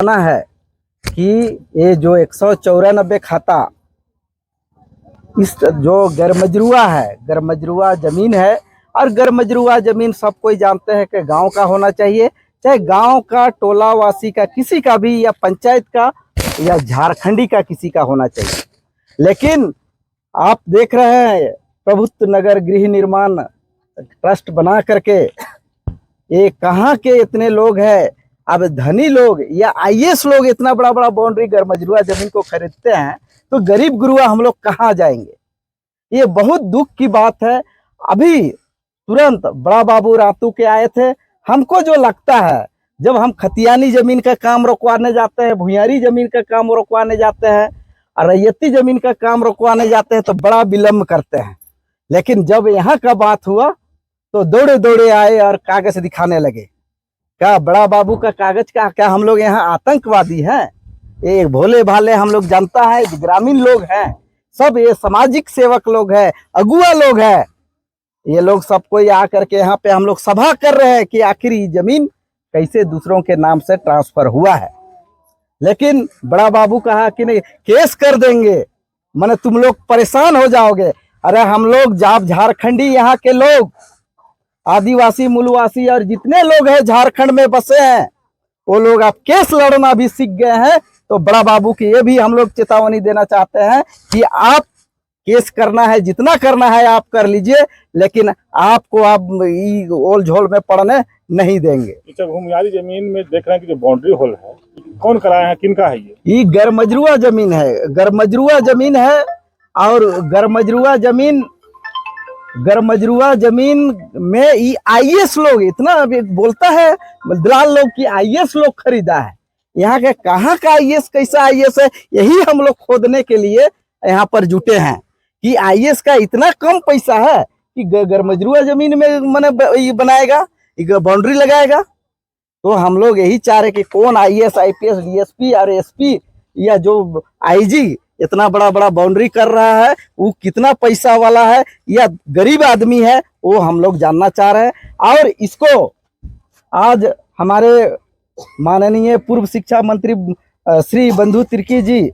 मानना है कि ये जो 194 खाता इस जो गैरमजरूआ है, गैरमजरूआ जमीन है, और गैरमजरूआ जमीन सब कोई जानते हैं कि गांव का होना चाहिए, चाहे गांव का, टोला वासी का, किसी का भी, या पंचायत का, या झारखंडी का किसी का होना चाहिए। लेकिन आप देख रहे हैं प्रभुत्व नगर गृह निर्माण ट्रस्ट बना करके ये कहाँ के इतने लोग हैं, अब धनी लोग या आईएएस लोग इतना बड़ा बड़ा बाउंड्री गैरमजरूआ जमीन को खरीदते हैं, तो गरीब गुरुआ हम लोग कहाँ जाएंगे। ये बहुत दुख की बात है। अभी तुरंत बड़ा बाबू रातू के आए थे। हमको जो लगता है, जब हम खतियानी जमीन का काम रुकवाने जाते हैं, भुइयारी जमीन का काम रुकवाने जाते हैं और रैयती जमीन का काम रुकवाने जाते हैं तो बड़ा विलम्ब करते हैं, लेकिन जब यहाँ का बात हुआ तो दौड़े दौड़े आए और कागज दिखाने लगे। क्या बड़ा बाबू का कागज का क्या हम लोग यहाँ आतंकवादी हैं? ये भोले भाले हम लोग जानता है, ग्रामीण लोग हैं, सब ये सामाजिक सेवक लोग हैं, अगुआ लोग हैं। ये लोग सब कोई आकर के यहाँ पे हम लोग सभा कर रहे हैं कि आखिर ये जमीन कैसे दूसरों के नाम से ट्रांसफर हुआ है। लेकिन बड़ा बाबू कहा कि नहीं, केस कर देंगे, माने तुम लोग परेशान हो जाओगे। अरे हम लोग झारखंडी यहाँ के लोग, आदिवासी, मूलवासी और जितने लोग हैं झारखंड में बसे हैं, वो लोग अब केस लड़ना भी सीख गए हैं। तो बड़ा बाबू की ये भी हम लोग चेतावनी देना चाहते हैं कि आप केस करना है, जितना करना है आप कर लीजिए, लेकिन आपको आप ओल झोल में पड़ने नहीं देंगे। भूमियारी जमीन में देख रहे हैं कि जो बाउंड्री होल है, कौन कराया है, किनका है? ये गैरमजरूआ जमीन है, गैरमजरूआ जमीन है। और गैरमजरूआ जमीन में ये आईएएस लोग इतना बोलता है दलाल लोग कि आईएएस लोग खरीदा है। यहाँ के कहाँ का आईएएस, कैसा आईएएस है, यही हम लोग खोदने के लिए यहाँ पर जुटे हैं कि आईएएस का इतना कम पैसा है कि गैरमजरूआ जमीन में मैंने बनाएगा, बाउंड्री लगाएगा। तो हम लोग यही चाह रहे कि कौन आईएएस, आईपीएस, डीएसपी और एसपी या जो आईजी इतना बड़ा बड़ा बाउंड्री कर रहा है, वो कितना पैसा वाला है या गरीब आदमी है, वो हम लोग जानना चाह रहे हैं। और इसको आज हमारे माननीय पूर्व शिक्षा मंत्री श्री बंधु तिर्की जी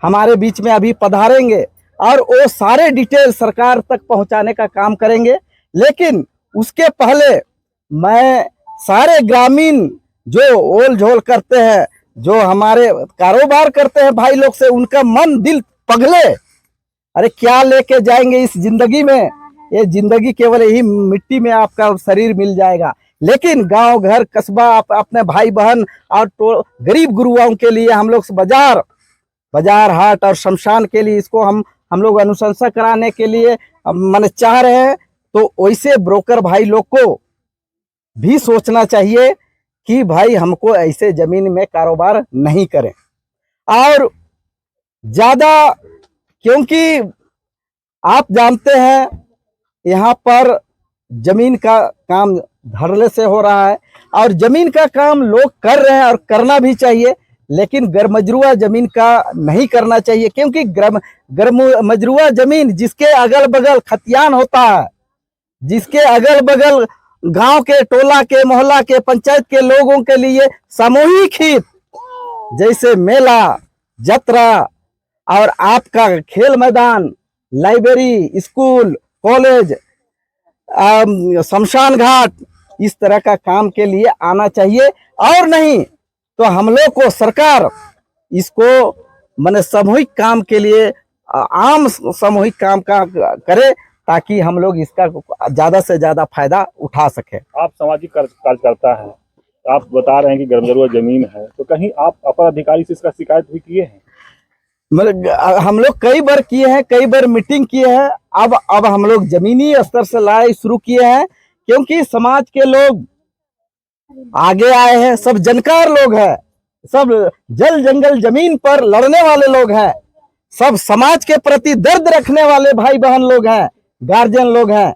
हमारे बीच में अभी पधारेंगे और वो सारे डिटेल सरकार तक पहुंचाने का काम करेंगे। लेकिन उसके पहले मैं सारे ग्रामीण जो ओल झोल करते हैं, जो हमारे कारोबार करते हैं भाई लोग से, उनका मन दिल पगले। अरे क्या लेके जाएंगे इस जिंदगी में? ये जिंदगी केवल यही मिट्टी में आपका शरीर मिल जाएगा। लेकिन गांव घर कस्बा अपने भाई बहन और गरीब गुरुओं के लिए हम लोग बाजार हाट और शमशान के लिए इसको हम लोग अनुशंसा कराने के लिए मैंने चाह रहे हैं। तो वैसे ब्रोकर भाई लोग को भी सोचना चाहिए कि भाई हमको ऐसे जमीन में कारोबार नहीं करें। और ज्यादा, क्योंकि आप जानते हैं यहाँ पर जमीन का काम धड़ल्ले से हो रहा है और जमीन का काम लोग कर रहे हैं और करना भी चाहिए, लेकिन गैरमजरूआ जमीन का नहीं करना चाहिए। क्योंकि गैरमजरूआ जमीन जिसके अगल बगल खतियान होता है, जिसके अगल बगल गांव के, टोला के, मोहल्ला के, पंचायत के लोगों के लिए सामूहिक हित, जैसे मेला, जत्रा और आपका खेल मैदान, लाइब्रेरी, स्कूल, कॉलेज, शमशान घाट, इस तरह का काम के लिए आना चाहिए। और नहीं तो हम लोग को सरकार इसको माने सामूहिक काम के लिए आम सामूहिक काम का करे, ताकि हम लोग इसका ज्यादा से ज्यादा फायदा उठा सके। आप सामाजिक कार्यकर्ता हैं, आप बता रहे हैं कि गैरमजरूआ जमीन है, तो कहीं आप अपर अधिकारी से इसका शिकायत भी किए हैं? मतलब हम लोग कई बार किए हैं, कई बार मीटिंग किए हैं। अब हम लोग जमीनी स्तर से लड़ाई शुरू किए हैं, क्योंकि समाज के लोग आगे आए हैं, सब जानकार लोग हैं, सब जल जंगल जमीन पर लड़ने वाले लोग हैं, सब समाज के प्रति दर्द रखने वाले भाई बहन लोग हैं, गार्जियन लोग हैं।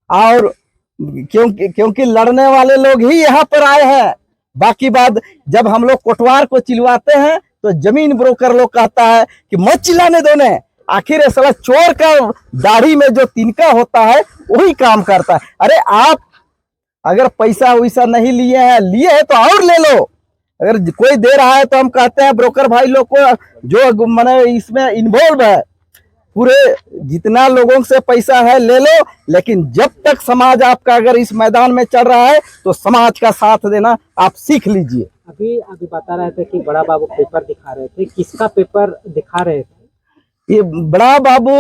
और क्योंकि लड़ने वाले लोग ही यहाँ पर आए हैं। बाकी बात, जब हम लोग कोटवार को चिल्वाते हैं तो जमीन ब्रोकर लोग कहता है कि मत चिल्लाने दो ने, आखिर साला चोर का दाढ़ी में जो तिनका होता है वही काम करता है। अरे आप अगर पैसा वैसा नहीं लिए हैं तो और ले लो, अगर कोई दे रहा है तो हम कहते हैं ब्रोकर भाई लोग को जो माने इसमें इन्वॉल्व है, पूरे जितना लोगों से पैसा है ले लो, लेकिन जब तक समाज आपका अगर इस मैदान में चल रहा है तो समाज का साथ देना आप सीख लीजिए। अभी बता रहे थे कि बड़ा बाबू पेपर दिखा रहे थे, किसका पेपर दिखा रहे थे? ये बड़ा बाबू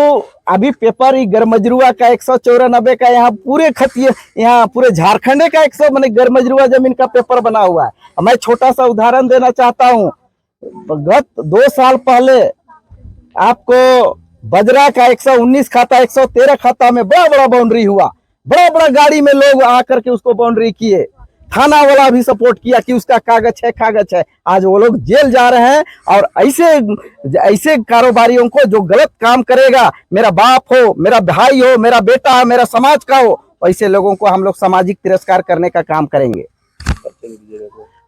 अभी पेपर ही गरमजरुआ का 194 का यहाँ पूरे खतिये, यहाँ पूरे झारखंड का 100 माने गरमजरुआ जमीन का पेपर बना हुआ है। मैं छोटा सा उदाहरण देना चाहता हूँ। गत 2 साल पहले आपको बजरा का 119 खाता 113 खाता में बड़ा बड़ा बाउंड्री हुआ, बड़ा बड़ा गाड़ी में लोग आकर के उसको बाउंड्री किए, थाना वाला भी सपोर्ट किया कि उसका कागज है। आज वो लोग जेल जा रहे हैं। और ऐसे कारोबारियों को जो गलत काम करेगा, मेरा बाप हो, मेरा भाई हो, मेरा बेटा हो, मेरा समाज का हो, ऐसे लोगों को हम लोग सामाजिक तिरस्कार करने का काम करेंगे।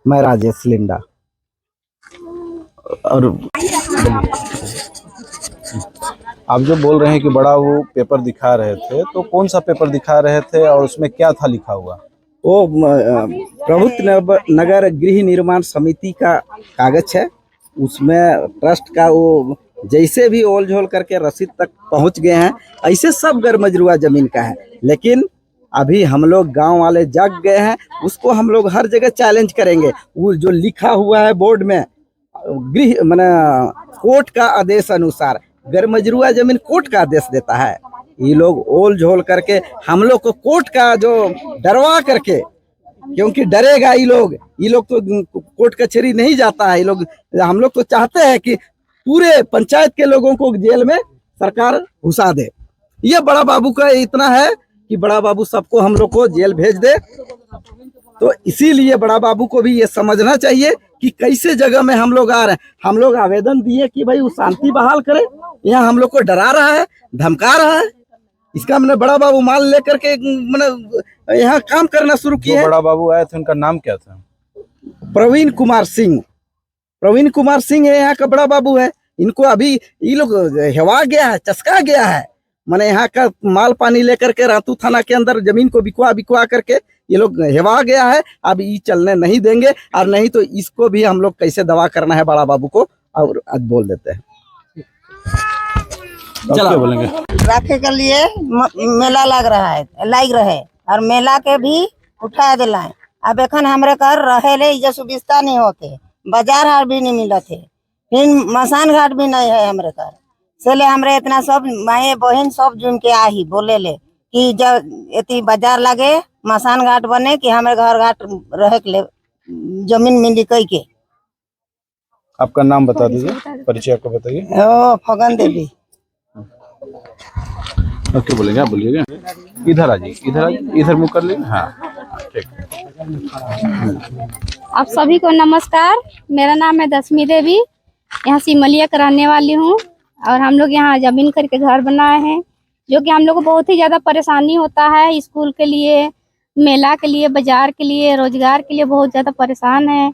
मैं राजेश लिंडा। और आप जो बोल रहे हैं कि बड़ा वो पेपर दिखा रहे थे, तो कौन सा पेपर दिखा रहे थे और उसमें क्या था लिखा हुआ? वो प्रभुत्व नगर गृह निर्माण समिति का कागज है। उसमें ट्रस्ट का वो जैसे भी ओल झोल करके रसीद तक पहुंच गए हैं, ऐसे सब गरमजरुआ जमीन का है। लेकिन अभी हम लोग गांव वाले जग गए हैं, उसको हम लोग हर जगह चैलेंज करेंगे। वो जो लिखा हुआ है बोर्ड में, गृह माने कोर्ट का आदेश अनुसार गरमजरुआ जमीन कोर्ट का आदेश देता है। ये लोग ओल झोल करके हम लोग को कोर्ट का जो डरवा करके, क्योंकि डरेगा ये लोग तो कोर्ट कचहरी नहीं जाता है। ये लोग, हम लोग तो चाहते हैं कि पूरे पंचायत के लोगों को जेल में सरकार घुसा दे। ये बड़ा बाबू का इतना है कि बड़ा बाबू सबको हम लोग को जेल भेज दे। तो इसीलिए बड़ा बाबू को भी ये समझना चाहिए कि कैसे जगह में हम लोग आ रहे हैं। हम लोग आवेदन दिए कि भाई वो शांति बहाल करे, यहाँ हम लोग को डरा रहा है, धमका रहा है। इसका मैंने बड़ा बाबू माल लेकर के मैंने यहाँ काम करना शुरू किया। बड़ा बाबू आए थे, उनका नाम क्या था? प्रवीण कुमार सिंह है यहाँ का बड़ा बाबू है। इनको अभी ये लोग हेवा गया है, चस्का गया है। मैंने यहाँ का माल पानी लेकर के रातू थाना के अंदर जमीन को बिकवा करके ये लोग हेवा गया है। अब ये चलने नहीं देंगे, और नहीं तो इसको भी हम लोग कैसे दवा करना है बड़ा बाबू को, और आज बोल देते हैं। क्या बोलेंगे? रखे के लिए मेला लग रहे और मेला के भी उठा दिला। अब एखन हमरे घर रहे ले जो सुविधा नहीं होते, बाजार हार भी नहीं मिलते, फिर मसान घाट भी नहीं है हमरे घर। इसलिए हमरे इतना सब माए बहन सब जुम के आही बोले ले कि जब इतनी बाजार लगे, मसान घाट बने कि हमारे घर घाट रहे के ले जमीन मिली कई के। आपका नाम बता दीजिए, परिचय आपको बताइए। ओ फगन देवी। ओके, बोलेंगे आप, बोलिएगा। इधर आ जाइए, इधर मुँह कर लीजिए। हाँ, ठीक। आप सभी को नमस्कार। मेरा नाम है दशमी देवी, यहाँ सिमलिया का रहने वाली हूँ। और हम लोग यहाँ जमीन करके घर बनाए हैं, जो कि हम लोग को बहुत ही ज़्यादा परेशानी होता है। स्कूल के लिए, मेला के लिए, बाजार के लिए, रोजगार के लिए बहुत ज़्यादा परेशान है।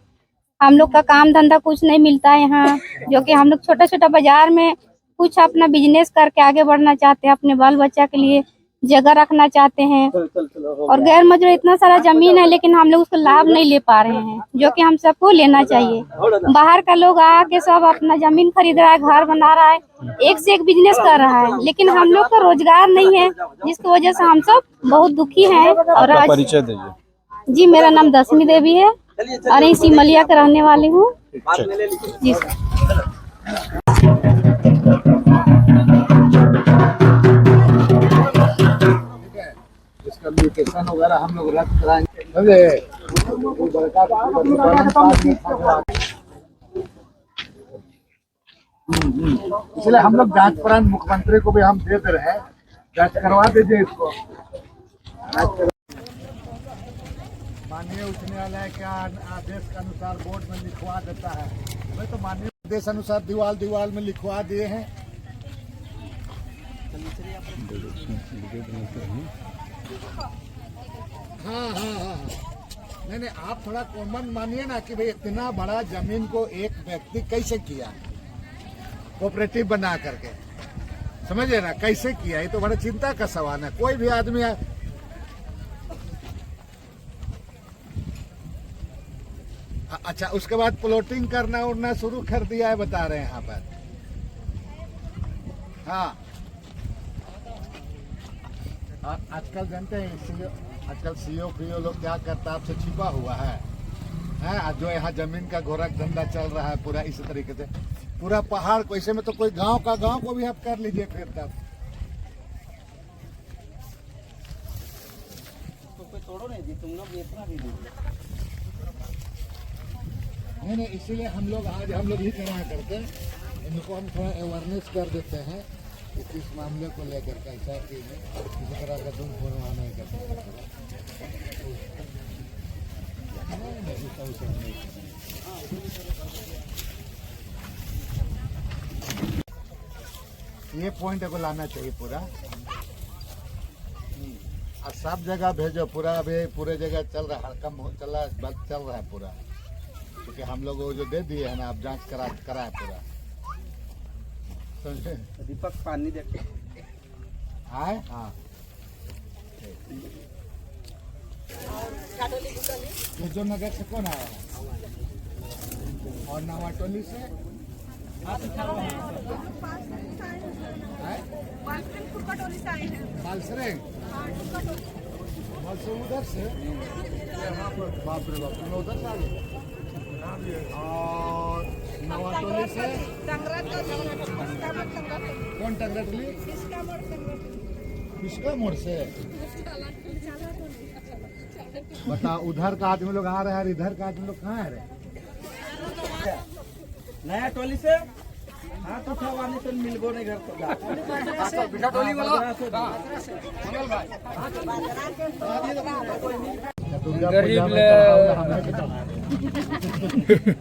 हम लोग का काम धंधा कुछ नहीं मिलता है यहाँ, जो कि हम लोग छोटा छोटा बाजार में कुछ अपना बिजनेस करके आगे बढ़ना चाहते हैं, अपने बाल बच्चा के लिए जगह रखना चाहते हैं। और गैर मजदूर इतना सारा जमीन है, लेकिन हम लोग उसका लाभ नहीं ले पा रहे हैं, जो कि हम सबको लेना चाहिए। बाहर का लोग आके सब अपना जमीन खरीद रहा है, घर बना रहा है, एक से एक बिजनेस कर रहा है, लेकिन हम लोग का रोजगार नहीं है, जिसकी वजह से हम सब बहुत दुखी हैं। और आज परिचय दीजिए। जी, मेरा नाम दशमी देवी है और यहीं सिमलिया का रहने वाली हूँ। जी सर। कम्युनिकेशन वगैरह हम लोग रद्द कराएंगे। इसलिए हम लोग जांच प्रांत मुख्यमंत्री को भी हम दे रहे हैं, जांच करवा दीजिए इसको। माननीय उच्च न्यायालय के आदेश के अनुसार बोर्ड में लिखवा देता है। मैं तो माननीय आदेश अनुसार दीवार में लिखवा दिए हैं। हाँ, नहीं, आप थोड़ा कॉमन मानिए ना कि भाई इतना बड़ा जमीन को एक व्यक्ति कैसे किया, कोऑपरेटिव बना करके, समझे ना, कैसे किया। ये तो बड़ा चिंता का सवाल है। कोई भी आदमी अच्छा, उसके बाद प्लॉटिंग करना उड़ना शुरू कर दिया है, बता रहे हैं यहाँ पर। हाँ, और आजकल जानते हैं आजकल सीओ पीओ लोग क्या करता है, आपसे छिपा हुआ है जो यहाँ जमीन का गोरख धंधा चल रहा है पूरा इसी तरीके से, पूरा पहाड़ को ऐसे में तो कोई गांव को भी आप कर लीजिए फिर तब। नहीं, इसीलिए हम लोग ही कराया करते हैं, इनको हम थोड़ा अवेयरनेस कर देते हैं इस मामले को लेकर के, ऐसा कि किसी तरह का दुम फोड़वा नहीं करते। ये पॉइंट को लाना चाहिए पूरा, और सब जगह भेजो पूरा। अभी पूरे जगह चल रहा है, कम चल रहा है पूरा, क्योंकि हम लोग वो जो दे दिए है ना, आप जांच कराए पूरा। समझे? दीपक पानी देखे आए। हाँ, ये जो नगर से कौन आया है? और नवाटोली से बालसरेंग उधर से बाप रे बाप, उधर से आ गए। और नवाटोली से कौन टंगरटली? किसका मोड़ से? बता, उधर का आदमी लोग आ रहे हैं, इधर का आदमी लोग कहाँ आ रहे हैं? नया टोली से हाथ उठावाने से मिलबो नहीं घर को टोली वाला गरीब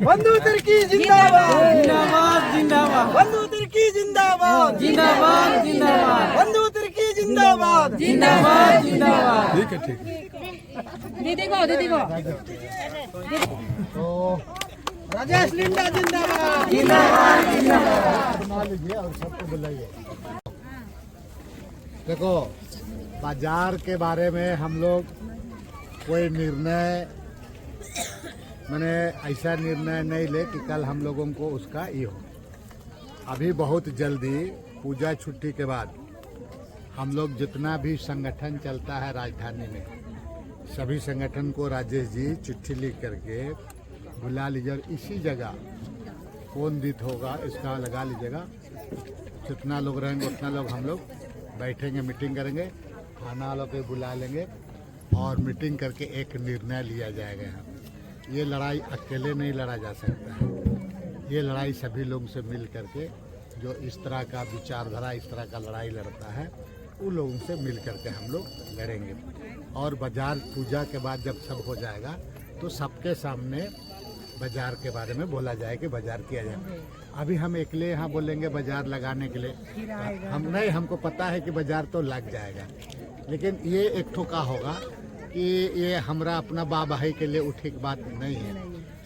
बंधु तिर्की जिंदाबाद जिंदाबाद जिंदाबाद, बंधु तिर्की जिंदाबाद जिंदाबाद जिंदाबाद, बंधु तिर्की जिंदाबाद जिंदाबाद जिंदाबाद। ठीक है। दीदी को तो राजेश लिंडा जिंदाबाद जिंदाबाद जिंदाबाद। बना लीजिए और सबको बुलाइए। देखो, बाजार के बारे में हम लोग कोई निर्णय मैंने ऐसा निर्णय नहीं ले कि कल हम लोगों को उसका ये हो। अभी बहुत जल्दी पूजा छुट्टी के बाद हम लोग जितना भी संगठन चलता है राजधानी में, सभी संगठन को राजेश जी चिट्ठी लिख करके बुला लीजिए, और इसी जगह कौन दित होगा इसका लगा लीजिएगा। जितना लोग रहेंगे उतना लोग हम लोग बैठेंगे, मीटिंग करेंगे, खाना वालों को बुला लेंगे और मीटिंग करके एक निर्णय लिया जाएगा। यहाँ ये लड़ाई अकेले नहीं लड़ा जा सकता है, ये लड़ाई सभी लोगों से मिल करके, जो इस तरह का विचारधारा इस तरह का लड़ाई लड़ता है, उन लोगों से मिल करके हम लोग लड़ेंगे। और बाजार पूजा के बाद जब सब हो जाएगा तो सबके सामने बाजार के बारे में बोला जाए कि बाजार किया जाए। अभी हम अकेले यहाँ बोलेंगे बाजार लगाने के लिए, हम नहीं, हमको पता है कि बाजार तो लग जाएगा, लेकिन ये एक ठोका होगा कि ये हमारा अपना बाबाही के लिए उठी बात नहीं है।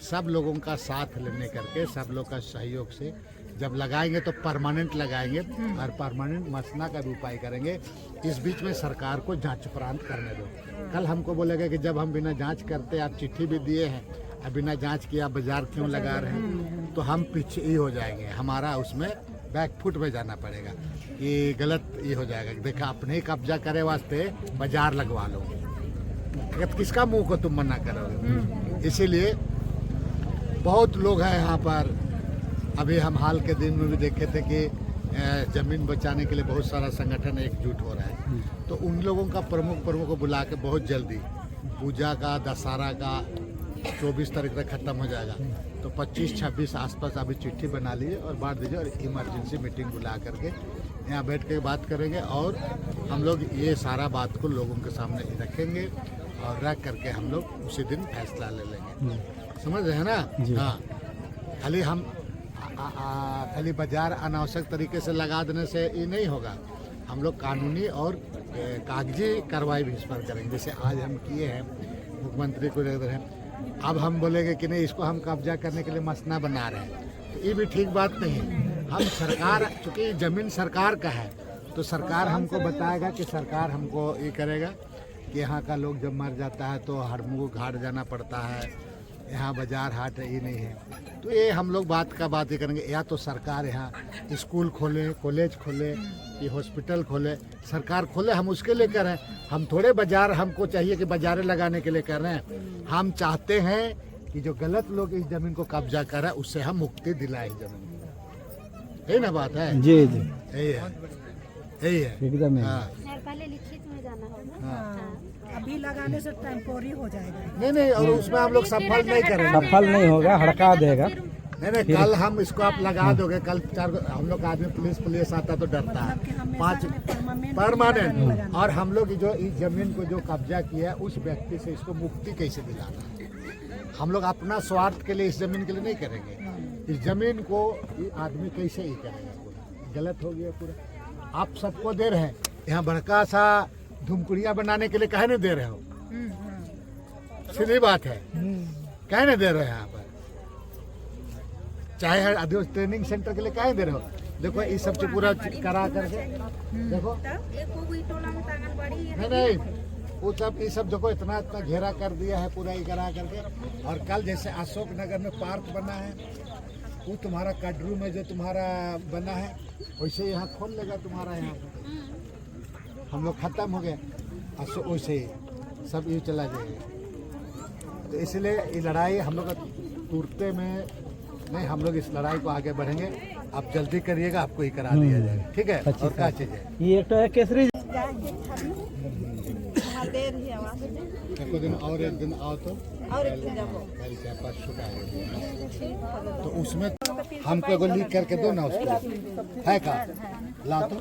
सब लोगों का साथ लेने करके, सब लोग का सहयोग से जब लगाएंगे तो परमानेंट लगाएंगे, और परमानेंट मसना का भी उपाय करेंगे। इस बीच में सरकार को जांच प्रांत करने दो। कल हमको बोलेगा कि जब हम बिना जांच करते, आप चिट्ठी भी दिए हैं, अब बिना जांच किया बाजार क्यों लगा रहे हैं, तो हम पीछे ही हो जाएंगे, हमारा उसमें बैकफुट में जाना पड़ेगा, ये गलत ये हो जाएगा। देखा, अपने ही कब्जा करे वास्ते बाजार लगवा लो, किसका मुंह को तुम मना करोगे। इसीलिए बहुत लोग हैं यहाँ पर। अभी हम हाल के दिन में भी देखे थे कि जमीन बचाने के लिए बहुत सारा संगठन एकजुट हो रहा है, तो उन लोगों का प्रमुख को बुला के बहुत जल्दी पूजा का, दशहरा का 24 तारीख तक खत्म हो जाएगा, तो 25-26 आसपास अभी चिट्ठी बना लीजिए और बांट दीजिए, और इमरजेंसी मीटिंग बुला करके यहाँ बैठ के बात करेंगे, और हम लोग ये सारा बात को लोगों के सामने रखेंगे, और रख करके हम लोग उसी दिन फैसला ले लेंगे। समझ रहे हैं ना? हाँ, खाली हम खाली बाजार अनावश्यक तरीके से लगा देने से ये नहीं होगा। हम लोग कानूनी और कागजी कार्रवाई भी इस पर करेंगे, जैसे आज हम किए हैं, मुख्यमंत्री को दे रहे हैं। अब हम बोलेंगे कि नहीं, इसको हम कब्जा करने के लिए मसना बना रहे हैं, तो ये भी ठीक बात नहीं है। हम सरकार, चूँकि ज़मीन सरकार का है, तो सरकार हमको बताएगा कि सरकार हमको ये करेगा कि यहाँ का लोग जब मर जाता है तो हरमुगु घाट जाना पड़ता है, यहाँ बाजार हाट है, ये नहीं है। तो ये हम लोग बात ही करेंगे, या तो सरकार यहाँ स्कूल खोले, कॉलेज खोले, ये हॉस्पिटल खोले, सरकार खोले, हम उसके लिए कर रहे हैं। हम थोड़े बाजार हमको चाहिए कि बाजारें लगाने के लिए कर रहे हैं। हम चाहते हैं कि जो गलत लोग इस जमीन को कब्जा कर रहे हैं उससे हम मुक्ति दिलाएं जमीन को। यही ना बात है, जी जी यही है, यही है एकदम है। हाँ। पहले लिखित में जाना होगा। अभी लगाने से टेम्पोरी हो जाएगा। नहीं नहीं, और उसमें हम लोग सफल नहीं करेंगे। सफल नहीं होगा, हड़का देगा। नहीं, कल हम इसको आप लगा दोगे, कल 4 हम लोग आदमी पुलिस आता तो डरता है। 5 परमानेंट, और हम लोग जो इस जमीन को जो कब्जा किया है उस व्यक्ति से इसको मुक्ति कैसे दिलाना। हम लोग अपना स्वार्थ के लिए इस जमीन के लिए नहीं करेंगे। इस जमीन को ये आदमी कैसे ही करेगा, पूरा गलत हो गया पूरा। आप सबको दे रहे हैं, यहाँ बड़का सा धुमकुड़िया बनाने के लिए काहे नहीं दे रहे हो? सीधी बात है, काहे नहीं दे रहे हैं यहाँ पर? चाहे ट्रेनिंग सेंटर के लिए काहे दे रहे हो? देखो इस सब पूरा करा करके देखो, नहीं वो सब ये सब देखो इतना घेरा कर दिया है पूरा ये करा करके। और कल जैसे अशोक नगर में पार्क बना है, वो तुम्हारा काडरू में जो तुम्हारा बना है वैसे यहाँ खोल लेगा तुम्हारा। यहाँ पर हम लोग खत्म हो गए, अशोक वैसे ही सब ये चला जाएगा। तो इसलिए ये लड़ाई हम लोग टूटते में नहीं, हम लोग इस लड़ाई को आगे बढ़ेंगे। आप जल्दी करिएगा, आपको ही करा दिया जाएगा, ठीक है? और क्या चीज़ है ये तो है केसरी। एक दिन और एक दिन आओ तो कल से परसों का आएगा। तो उसमें हमको एगो लिख करके दो ना, उसको है का ला तो।